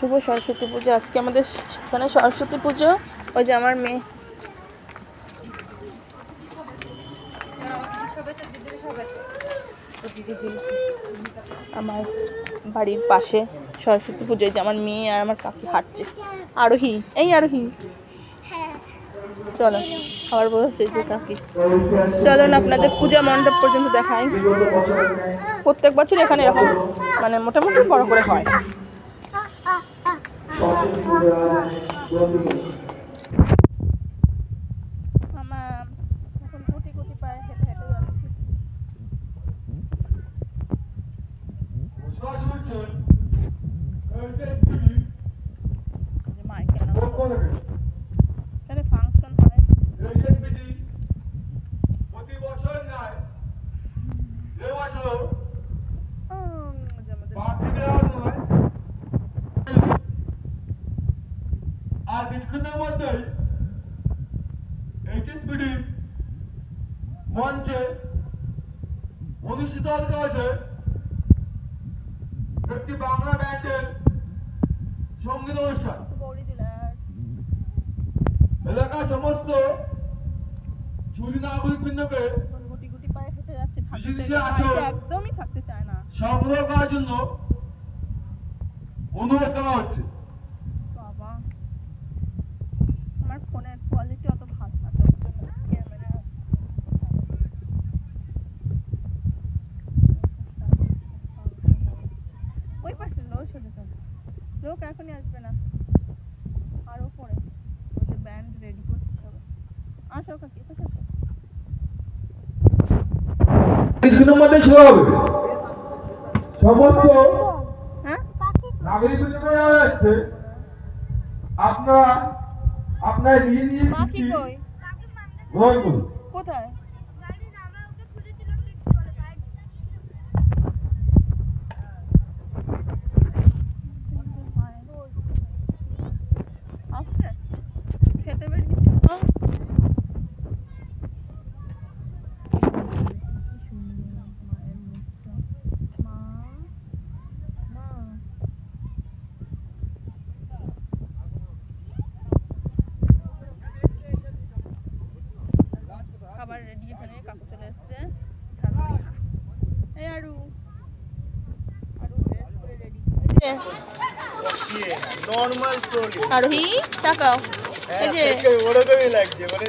শুভ সরস্বতী পুজো। আজকে আমাদের এখানে সরস্বতী পুজো। ওই যে আমার মেয়ে, আমার বাড়ির পাশে সরস্বতী পুজোয় যে আমার মেয়ে আর আমার কাকি হাঁটছে। আরোহী, এই আরোহী, চলো আবার বলছে যে কাকি। চলো না আপনাদের পূজা মণ্ডপ পর্যন্ত দেখাই। প্রত্যেক বছর এখানে এরকম মানে মোটামুটি বড় করে হয়। এখন গুটি গুটি পায়ে হেঁটে হেঁটে যাচ্ছি। এখানে ফাংশন হয়। আর কিছুক্ষণের মধ্যেই এইচএসপিডি মঞ্চে অনুষ্ঠিত হতে চলেছে একটি বাংলা ব্যান্ডের সঙ্গীত অনুষ্ঠান। এলাকার সমস্ত সুধী নাগরিকবৃন্দকে গুটি গুটি পায়ে হেঁটে যাচ্ছে, একদমই থাকতে চায় না। সংগ্রহ করার জন্য অনুরোধ করা হচ্ছে। বাবা, আমার ফোনের কোয়ালিটি অত ভালো না, তার জন্য ক্যামেরা ওই পাশে লোক সরে যাবে। লোক এখনই আসবে না, আরো পরে ওদের ব্যান্ড রেডি করতে হবে। আসো কাকি, আসো। কিছুক্ষণের মধ্যে শুরু হবে। সমস্ত নাগরিকদের জানা যাচ্ছে আপনারা আপনার নিজে নিজে গ্রহণ করুন। কোথায়? আসছে খেতে বেরিয়েছি। খাবার রেডি, এখানে কাকু চলে এসছে। এই আরু ড্রেস করে রেডি। নরমাল স্টোরি আরোহী তাকাও, এই যে ওরকমই লাগছে মানে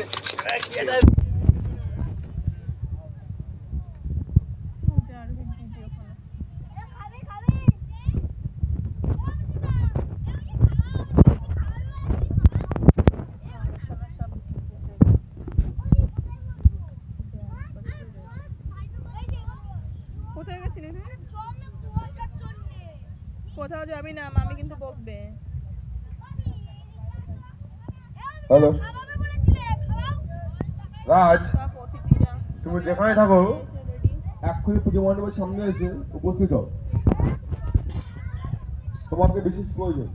কোথায় গেছিলি তুই? কোথাও যাবি না, মামি কিন্তু বকবে। হ্যালো রাজ, তুমি যেখানে থাকো এক্ষুনি পুজো মণ্ডপের সামনে এসে উপস্থিত হও, তোমাকে বিশেষ প্রয়োজন।